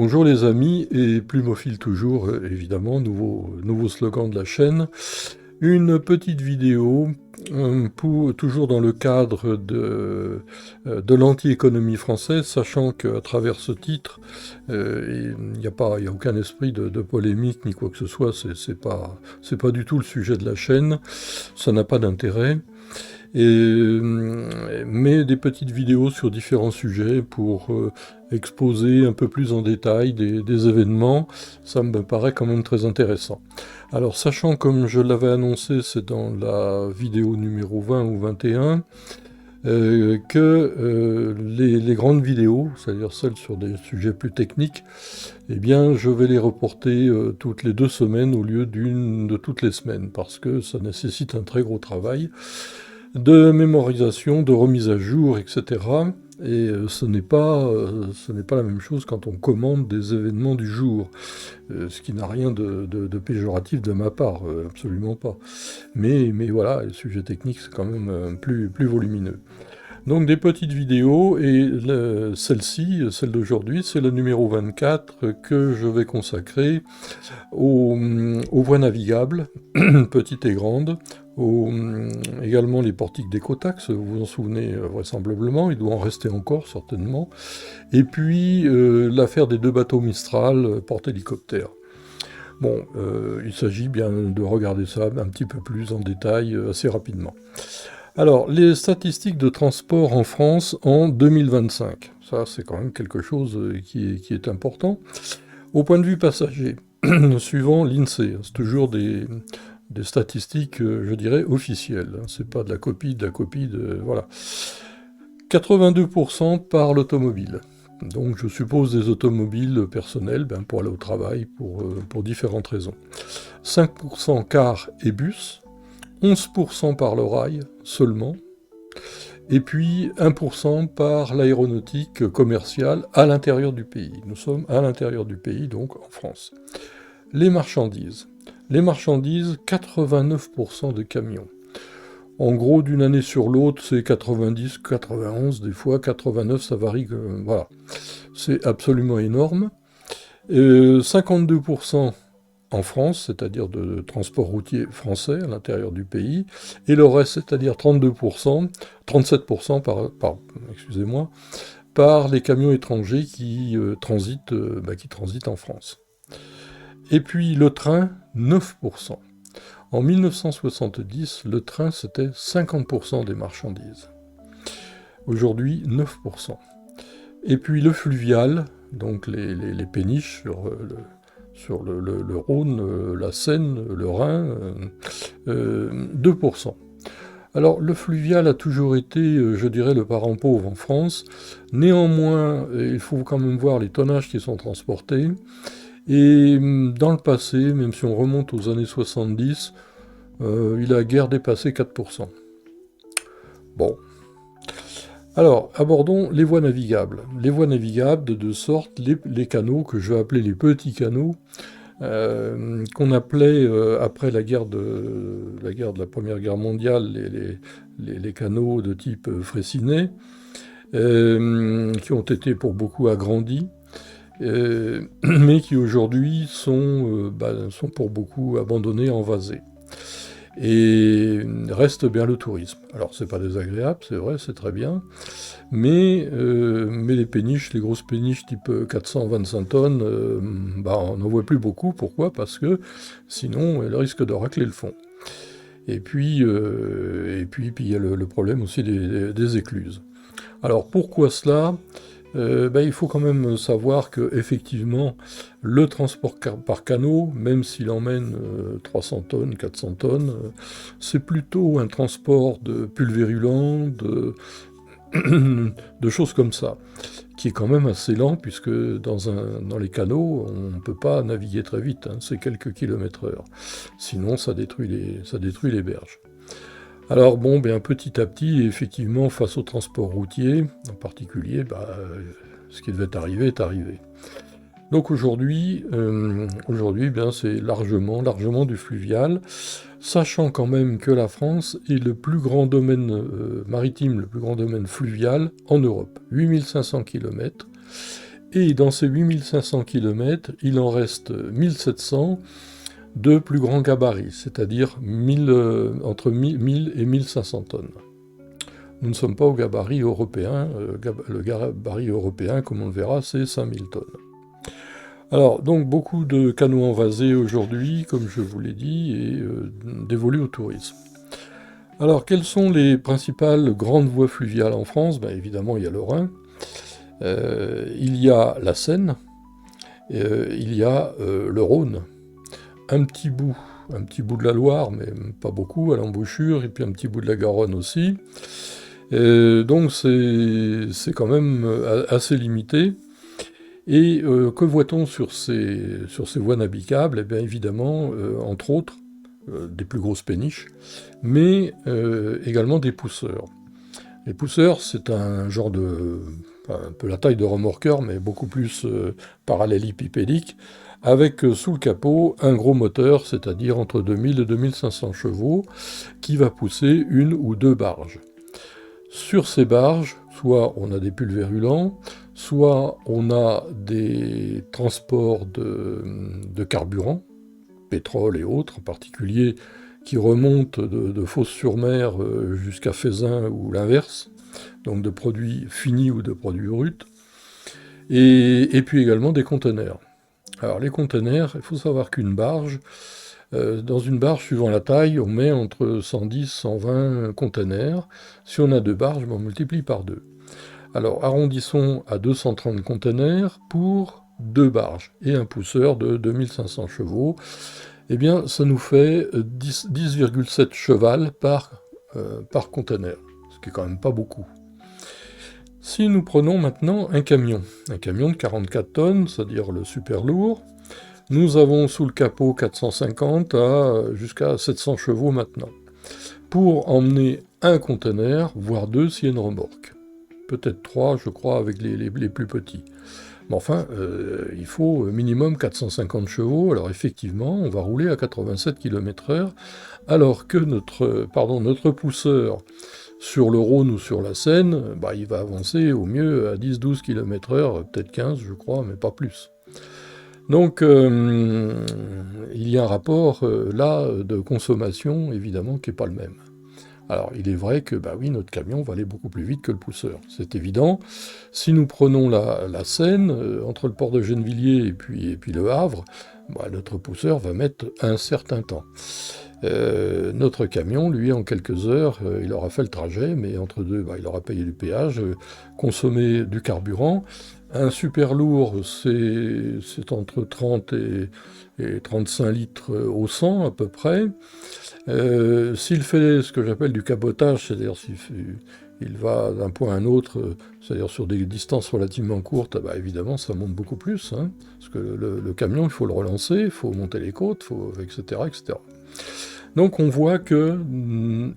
Bonjour les amis, et Plumophile toujours, évidemment, nouveau slogan de la chaîne. Une petite vidéo, toujours dans le cadre de l'anti-économie française, sachant qu'à travers ce titre, il n'y a aucun esprit de polémique ni quoi que ce soit, c'est pas du tout le sujet de la chaîne, ça n'a pas d'intérêt. Mais des petites vidéos sur différents sujets pour exposer un peu plus en détail des événements, ça me paraît quand même très intéressant. Alors sachant, comme je l'avais annoncé, c'est dans la vidéo numéro 20 ou 21, que les grandes vidéos, c'est-à-dire celles sur des sujets plus techniques, eh bien je vais les reporter toutes les 2 semaines au lieu d'une de toutes les semaines, parce que ça nécessite un très gros travail de mémorisation, de remise à jour, etc. Et ce n'est pas la même chose quand on commande des événements du jour, ce qui n'a rien de péjoratif de ma part, absolument pas. Mais voilà, les sujets techniques, c'est quand même plus volumineux. Donc des petites vidéos, et celle-ci, celle d'aujourd'hui, c'est le numéro 24 que je vais consacrer aux voies navigables, petites et grandes, également les portiques d'écotaxe, vous vous en souvenez vraisemblablement, il doit en rester encore certainement, et puis l'affaire des 2 bateaux Mistral porte-hélicoptères. Bon, il s'agit bien de regarder ça un petit peu plus en détail assez rapidement. Alors, les statistiques de transport en France en 2025, ça c'est quand même quelque chose qui est important. Au point de vue passager, suivant l'INSEE, c'est toujours des statistiques, je dirais, officielles, hein, c'est pas de la copie, voilà. 82% par l'automobile. Donc je suppose des automobiles personnelles, pour aller au travail, pour différentes raisons. 5% cars et bus, 11% par le rail seulement, et puis 1% par l'aéronautique commerciale à l'intérieur du pays. Nous sommes à l'intérieur du pays, donc en France. Les marchandises. Les marchandises, 89% de camions. En gros, d'une année sur l'autre, c'est 90, 91, des fois 89, ça varie, voilà. C'est absolument énorme. 52% en France, c'est-à-dire de transport routier français à l'intérieur du pays, et le reste, c'est-à-dire 32%, 37% par les camions étrangers qui transitent en France. Et puis le train, 9%. En 1970, le train, c'était 50% des marchandises. Aujourd'hui, 9%. Et puis le fluvial, donc les péniches sur le Rhône, la Seine, le Rhin, 2%. Alors le fluvial a toujours été, je dirais, le parent pauvre en France. Néanmoins, il faut quand même voir les tonnages qui sont transportés. Et dans le passé, même si on remonte aux années 70, il a guère dépassé 4%. Bon. Alors, abordons les voies navigables. Les voies navigables, de 2 sortes, les canaux, que je vais appeler les petits canaux, qu'on appelait, après la guerre de la Première Guerre mondiale, les canaux de type Freycinet, qui ont été pour beaucoup agrandis, mais qui aujourd'hui sont pour beaucoup abandonnés, envasés. Et reste bien le tourisme. Alors c'est pas désagréable, c'est vrai, c'est très bien, mais les péniches, les grosses péniches type 425 tonnes, on n'en voit plus beaucoup. Pourquoi? Parce que sinon elles risquent de racler le fond. Et puis il y a le problème aussi des écluses. Alors pourquoi cela? Il faut quand même savoir que effectivement, le transport par canot, même s'il emmène 300 tonnes, 400 tonnes, c'est plutôt un transport de pulvérulents, de choses comme ça, qui est quand même assez lent, puisque dans les canaux, on ne peut pas naviguer très vite, hein, c'est quelques kilomètres/heure. Sinon, ça détruit les berges. Alors petit à petit, effectivement, face au transport routier, en particulier, ce qui devait arriver est arrivé. Donc aujourd'hui, c'est largement du fluvial, sachant quand même que la France est le plus grand domaine maritime, le plus grand domaine fluvial en Europe, 8500 km, Et dans ces 8500 km, il en reste 1700 de plus grands gabarits, c'est-à-dire entre 1000 et 1500 tonnes. Nous ne sommes pas au gabarit européen, le gabarit européen, comme on le verra, c'est 5000 tonnes. Alors, donc, beaucoup de canaux envasés aujourd'hui, comme je vous l'ai dit, et dévolus au tourisme. Alors, quelles sont les principales grandes voies fluviales en France? Ben, évidemment, il y a le Rhin, il y a la Seine, il y a le Rhône, un petit bout de la Loire, mais pas beaucoup, à l'embouchure, et puis un petit bout de la Garonne aussi. Donc c'est quand même assez limité. Et que voit-on sur ces voies navigables? Eh bien évidemment, entre autres, des plus grosses péniches, mais également des pousseurs. Les pousseurs, c'est un genre un peu la taille de remorqueur, mais beaucoup plus parallélépipédique, avec sous le capot un gros moteur, c'est-à-dire entre 2000 et 2500 chevaux, qui va pousser une ou deux barges. Sur ces barges, soit on a des pulvérulents, soit on a des transports de carburant, pétrole et autres, en particulier qui remontent de Fos-sur-Mer jusqu'à Feyzin ou l'inverse, donc de produits finis ou de produits bruts, et puis également des conteneurs. Alors les conteneurs, il faut savoir qu'une barge, dans une barge, suivant la taille, on met entre 110 et 120 conteneurs. Si on a deux barges, on multiplie par deux. Alors arrondissons à 230 conteneurs pour deux barges et un pousseur de 2500 chevaux. Eh bien, ça nous fait 10,7 cheval par conteneur, ce qui est quand même pas beaucoup. Si nous prenons maintenant un camion de 44 tonnes, c'est-à-dire le super lourd, nous avons sous le capot 450 jusqu'à 700 chevaux maintenant, pour emmener un conteneur, voire deux s'il y a une remorque. Peut-être trois, je crois, avec les plus petits. Mais enfin, il faut minimum 450 chevaux, alors effectivement, on va rouler à 87 km/h, alors que notre pousseur, sur le Rhône ou sur la Seine, il va avancer au mieux à 10-12 km/h, peut-être 15, je crois, mais pas plus. Donc, il y a un rapport, là, de consommation, évidemment, qui n'est pas le même. Alors, il est vrai que, oui, notre camion va aller beaucoup plus vite que le pousseur, c'est évident. Si nous prenons la Seine, entre le port de Gennevilliers et puis le Havre, notre pousseur va mettre un certain temps. Notre camion, lui, en quelques heures, il aura fait le trajet, mais entre deux, il aura payé du péage, consommé du carburant. Un super lourd, c'est entre 30 et 35 litres au 100 à peu près. S'il fait ce que j'appelle du cabotage, c'est-à-dire s'il va d'un point à un autre, c'est-à-dire sur des distances relativement courtes, évidemment ça monte beaucoup plus, hein, parce que le camion, il faut le relancer, il faut monter les côtes, etc., etc. Donc on voit que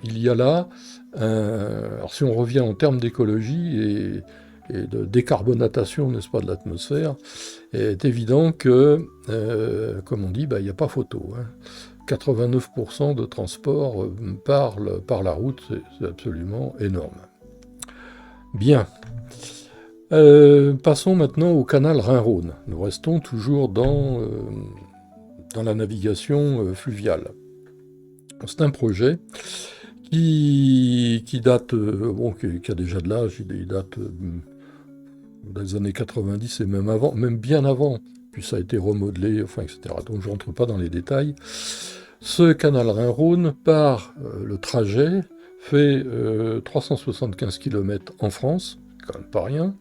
il y a là, alors si on revient en termes d'écologie et de décarbonatation, n'est-ce pas, de l'atmosphère, il est évident que, comme on dit, il n'y a pas photo, hein. 89% de transport par la route, c'est absolument énorme. Bien. Passons maintenant au canal Rhin-Rhône. Nous restons toujours dans la navigation fluviale. C'est un projet qui date, qui a déjà de l'âge, il date des années 90 et même avant, même bien avant, puis ça a été remodelé, etc. Donc je ne rentre pas dans les détails. Ce canal Rhin-Rhône, par le trajet, fait 375 km en France, quand même pas rien,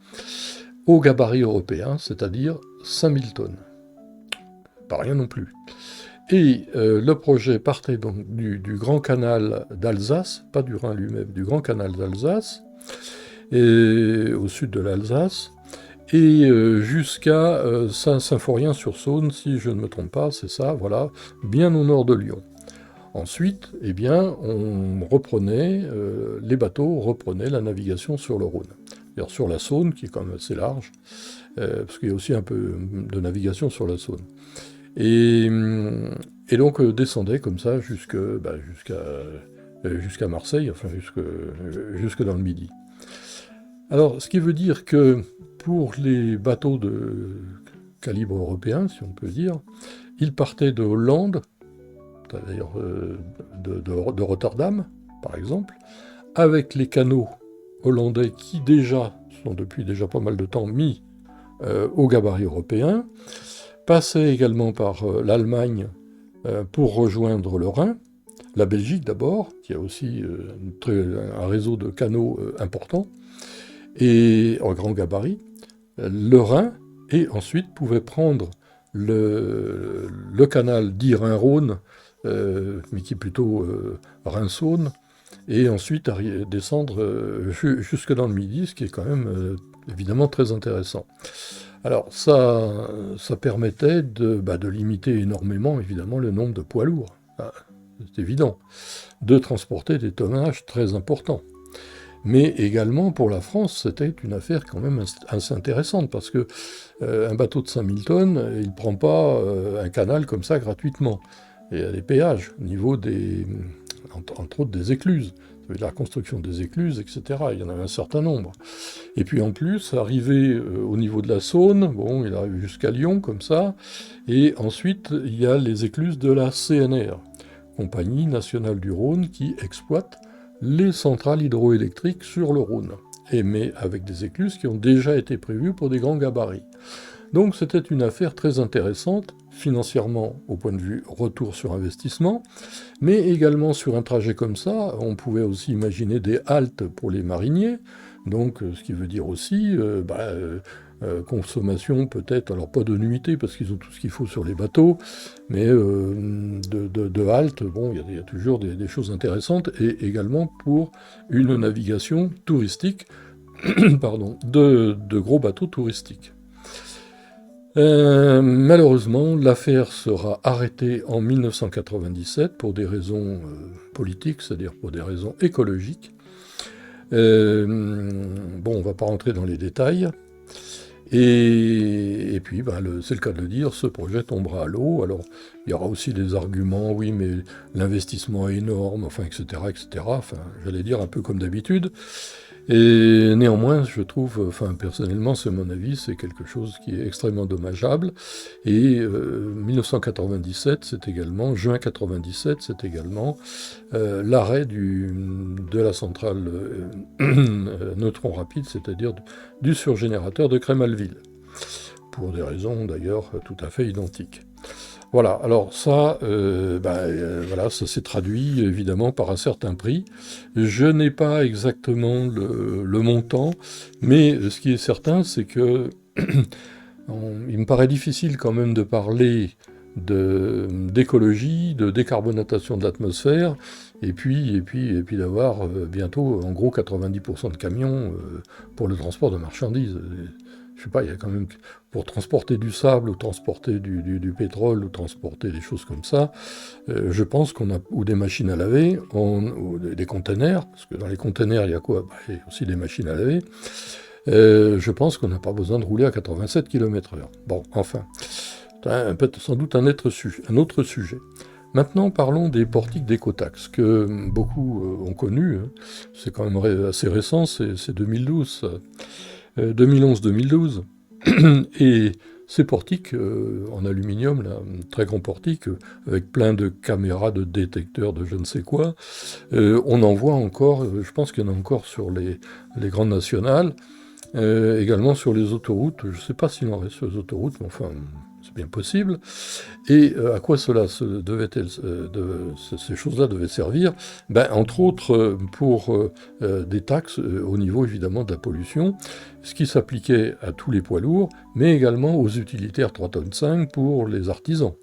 au gabarit européen, c'est-à-dire 5000 tonnes. Pas rien non plus. Et le projet partait donc du Grand Canal d'Alsace, pas du Rhin lui-même, du Grand Canal d'Alsace, au sud de l'Alsace, et jusqu'à Saint-Symphorien-sur-Saône, si je ne me trompe pas, c'est ça, voilà, bien au nord de Lyon. Ensuite, les bateaux reprenaient la navigation sur le Rhône. D'ailleurs, sur la Saône, qui est quand même assez large, parce qu'il y a aussi un peu de navigation sur la Saône. Et donc descendait comme ça jusqu'à Marseille, jusque dans le Midi. Alors, ce qui veut dire que pour les bateaux de calibre européen, si on peut dire, ils partaient de Hollande, c'est-à-dire de Rotterdam, par exemple, avec les canaux hollandais qui déjà sont depuis déjà pas mal de temps mis au gabarit européen, passaient également par l'Allemagne pour rejoindre le Rhin, la Belgique d'abord, qui a aussi un réseau de canaux important, et en grand gabarit, le Rhin, et ensuite pouvait prendre le canal dit Rhin-Rhône, mais qui est plutôt Rhin-Saône, et ensuite descendre jusque dans le Midi, ce qui est quand même évidemment très intéressant. Alors ça permettait de limiter énormément évidemment le nombre de poids lourds, c'est évident, de transporter des tonnages très importants. Mais également pour la France, c'était une affaire quand même assez intéressante, parce que un bateau de 5000 tonnes, il ne prend pas un canal comme ça gratuitement. Il y a des péages au niveau entre autres des écluses, la construction des écluses, etc. Il y en avait un certain nombre. Et puis en plus, arrivé au niveau de la Saône, bon, il arrive jusqu'à Lyon comme ça, et ensuite il y a les écluses de la CNR, Compagnie nationale du Rhône, qui exploite les centrales hydroélectriques sur le Rhône, mais avec des écluses qui ont déjà été prévues pour des grands gabarits. Donc c'était une affaire très intéressante, financièrement au point de vue retour sur investissement, mais également sur un trajet comme ça, on pouvait aussi imaginer des haltes pour les mariniers, donc ce qui veut dire aussi consommation peut-être, alors pas de nuitée parce qu'ils ont tout ce qu'il faut sur les bateaux, mais de halte, bon, il y a toujours des choses intéressantes, et également pour une navigation touristique, pardon, de gros bateaux touristiques. Malheureusement, l'affaire sera arrêtée en 1997 pour des raisons politiques, c'est-à-dire pour des raisons écologiques. Bon, on ne va pas rentrer dans les détails. Et puis, c'est le cas de le dire, ce projet tombera à l'eau. Alors, il y aura aussi des arguments, oui, mais l'investissement est énorme, enfin, etc., etc. Enfin, j'allais dire un peu comme d'habitude. Et néanmoins, je trouve, enfin personnellement, c'est mon avis, c'est quelque chose qui est extrêmement dommageable. Et 1997, c'est également, juin 97, c'est également l'arrêt de la centrale neutron rapide, c'est-à-dire du surgénérateur de Crémalville, pour des raisons d'ailleurs tout à fait identiques. Voilà, alors ça, voilà, ça s'est traduit évidemment par un certain prix. Je n'ai pas exactement le montant, mais ce qui est certain, c'est que il me paraît difficile quand même de parler d'écologie, de décarbonatation de l'atmosphère, et puis d'avoir bientôt en gros 90% de camions pour le transport de marchandises. Je sais pas, il y a quand même, pour transporter du sable, ou transporter du pétrole, ou transporter des choses comme ça, je pense qu'on a, ou des machines à laver, ou des containers, parce que dans les containers, il y a quoi? Il y a aussi des machines à laver. Je pense qu'on n'a pas besoin de rouler à 87 km/h. Bon, enfin, sans doute un autre sujet. Maintenant, parlons des portiques d'écotaxe, que beaucoup ont connu. C'est quand même assez récent, c'est 2012. 2011-2012, et ces portiques en aluminium, là, très grands portiques, avec plein de caméras, de détecteurs, de je ne sais quoi, on en voit encore, je pense qu'il y en a encore sur les grandes nationales, également sur les autoroutes, je ne sais pas s'il en reste sur les autoroutes, mais enfin, c'est bien possible. Et à quoi ces choses-là devaient servir? Entre autres, pour des taxes au niveau évidemment de la pollution, ce qui s'appliquait à tous les poids lourds, mais également aux utilitaires 3,5 tonnes pour les artisans.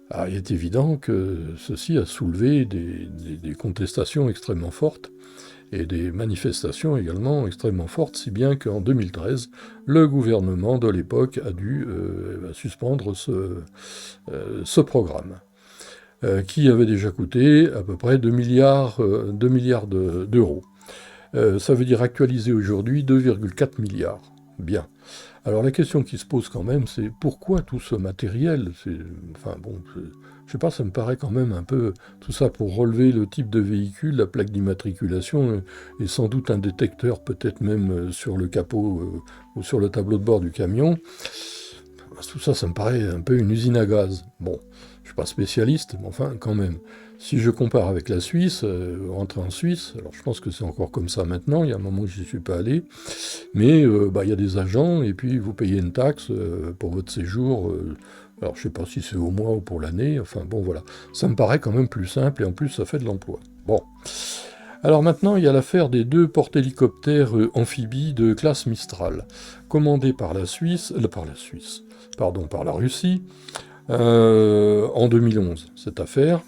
Alors, il est évident que ceci a soulevé des contestations extrêmement fortes, et des manifestations également extrêmement fortes, si bien qu'en 2013, le gouvernement de l'époque a dû suspendre ce programme, qui avait déjà coûté à peu près 2 milliards d'euros. Ça veut dire actualisé aujourd'hui 2,4 milliards. Bien. Alors la question qui se pose quand même, c'est pourquoi tout ce matériel? Enfin bon, je sais pas, ça me paraît quand même un peu tout ça pour relever le type de véhicule, la plaque d'immatriculation et sans doute un détecteur peut-être même sur le capot ou sur le tableau de bord du camion. Tout ça, ça me paraît un peu une usine à gaz. Bon, je suis pas spécialiste, mais enfin quand même. Si je compare avec la Suisse, rentrer en Suisse, alors je pense que c'est encore comme ça maintenant, il y a un moment où je n'y suis pas allé, mais il y a des agents, et puis vous payez une taxe pour votre séjour, alors je sais pas si c'est au mois ou pour l'année, enfin bon voilà. Ça me paraît quand même plus simple, et en plus ça fait de l'emploi. Bon. Alors maintenant, il y a l'affaire des 2 porte-hélicoptères amphibies de classe Mistral, commandés par la Russie, en 2011, cette affaire.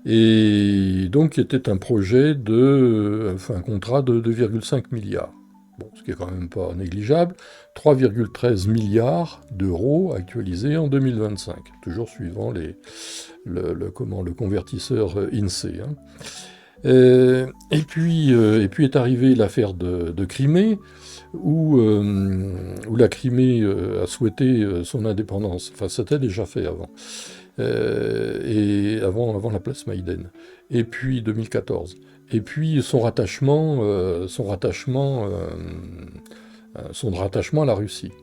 Et donc, qui était un projet un contrat de 2,5 milliards. Bon, ce qui est quand même pas négligeable. 3,13 milliards d'euros actualisés en 2025, toujours suivant le convertisseur INSEE. Hein. Et puis est arrivée l'affaire de Crimée, où la Crimée a souhaité son indépendance. Enfin, c'était déjà fait avant. Et avant la place Maïden. Et puis 2014. Et puis son rattachement à la Russie.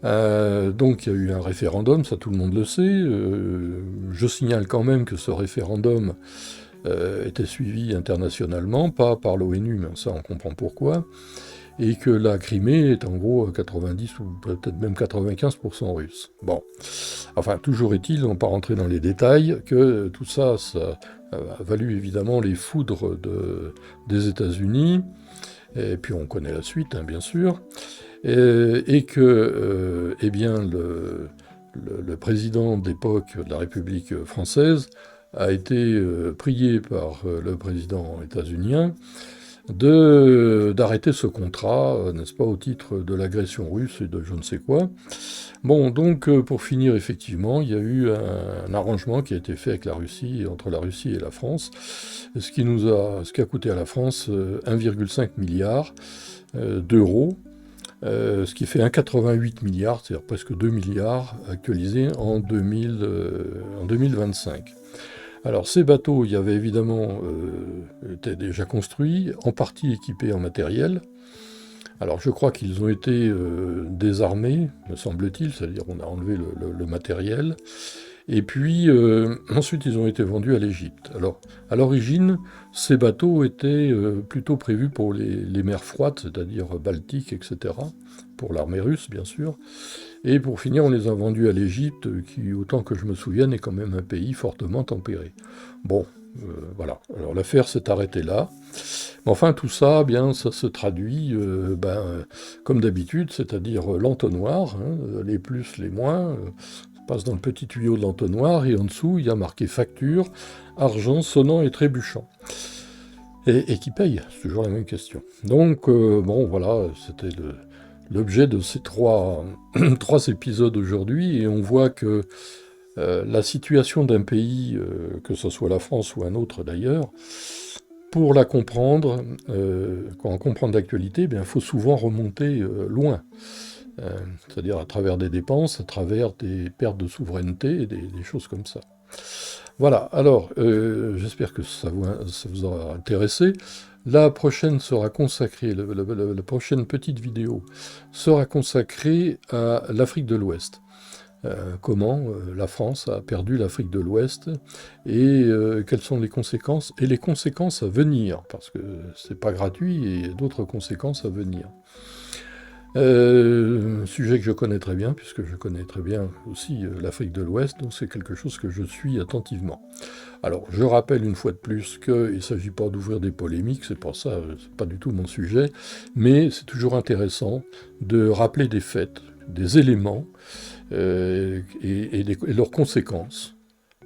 Donc il y a eu un référendum, ça tout le monde le sait. Je signale quand même que ce référendum était suivi internationalement, pas par l'ONU, mais ça on comprend pourquoi, et que la Crimée est en gros 90 ou peut-être même 95% russe. Bon, enfin toujours est-il, on ne va pas rentrer dans les détails, que tout ça, ça a valu évidemment les foudres des États-Unis, et puis on connaît la suite, hein, bien sûr, et que eh bien, le président d'époque de la République française a été prié par le président états-unien d'arrêter ce contrat, n'est-ce pas, au titre de l'agression russe et de je ne sais quoi. Bon, donc pour finir, effectivement, il y a eu un arrangement qui a été fait avec la Russie, entre la Russie et la France, ce qui a coûté à la France 1,5 milliard d'euros, ce qui fait 1,88 milliard, c'est-à-dire presque 2 milliards actualisés en 2025. Alors ces bateaux, il y avait évidemment, étaient déjà construits, en partie équipés en matériel. Alors je crois qu'ils ont été désarmés, me semble-t-il, c'est-à-dire on a enlevé le matériel. Et puis ensuite ils ont été vendus à l'Égypte. Alors à l'origine, ces bateaux étaient plutôt prévus pour les mers froides, c'est-à-dire Baltique, etc., pour l'armée russe bien sûr. Et pour finir, on les a vendus à l'Égypte, qui, autant que je me souvienne, est quand même un pays fortement tempéré. Bon, voilà. Alors l'affaire s'est arrêtée là. Mais enfin, tout ça, bien, ça se traduit, comme d'habitude, c'est-à-dire l'entonnoir, hein, les plus, les moins, passe dans le petit tuyau de l'entonnoir, et en dessous, il y a marqué facture, argent sonnant et trébuchant. Et qui paye? C'est toujours la même question. Donc, bon, voilà, c'était l'objet de ces trois épisodes aujourd'hui, et on voit que la situation d'un pays, que ce soit la France ou un autre d'ailleurs, pour la comprendre, quand on comprend l'actualité, il faut souvent remonter loin, c'est-à-dire à travers des dépenses, à travers des pertes de souveraineté, et des choses comme ça. Voilà, alors j'espère que ça vous aura intéressé. La prochaine sera consacrée, la prochaine petite vidéo sera consacrée à l'Afrique de l'Ouest. Comment la France a perdu l'Afrique de l'Ouest et quelles sont les conséquences, et les conséquences à venir, parce que c'est pas gratuit et il y a d'autres conséquences à venir. Sujet que je connais très bien, puisque je connais très bien aussi l'Afrique de l'Ouest, donc c'est quelque chose que je suis attentivement. Alors, je rappelle une fois de plus qu'il ne s'agit pas d'ouvrir des polémiques, c'est pas ça, c'est pas du tout mon sujet, mais c'est toujours intéressant de rappeler des faits, des éléments, et leurs conséquences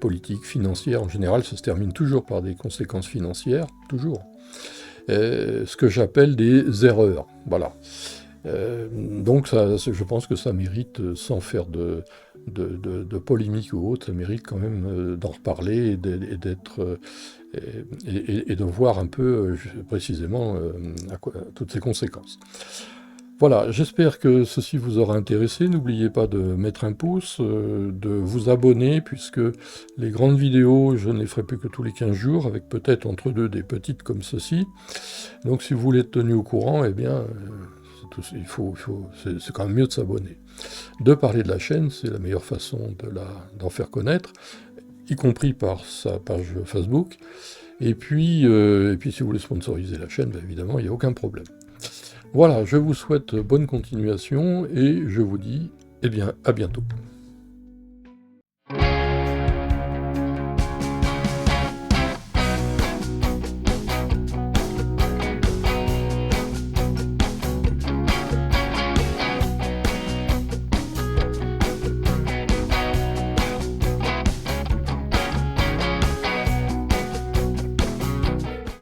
politiques, financières. En général, ça se termine toujours par des conséquences financières, toujours. Ce que j'appelle des erreurs, voilà. Donc je pense que ça mérite, sans faire de polémique ou autre, ça mérite quand même d'en reparler et de voir un peu précisément toutes ces conséquences. Voilà, j'espère que ceci vous aura intéressé. N'oubliez pas de mettre un pouce, de vous abonner, puisque les grandes vidéos, je ne les ferai plus que tous les 15 jours, avec peut-être entre deux des petites comme ceci. Donc si vous voulez être tenu au courant, eh bien, c'est quand même mieux de s'abonner. De parler de la chaîne, c'est la meilleure façon d'en faire connaître, y compris par sa page Facebook. Et puis si vous voulez sponsoriser la chaîne, bien évidemment, il n'y a aucun problème. Voilà, je vous souhaite bonne continuation et je vous dis, eh bien, à bientôt.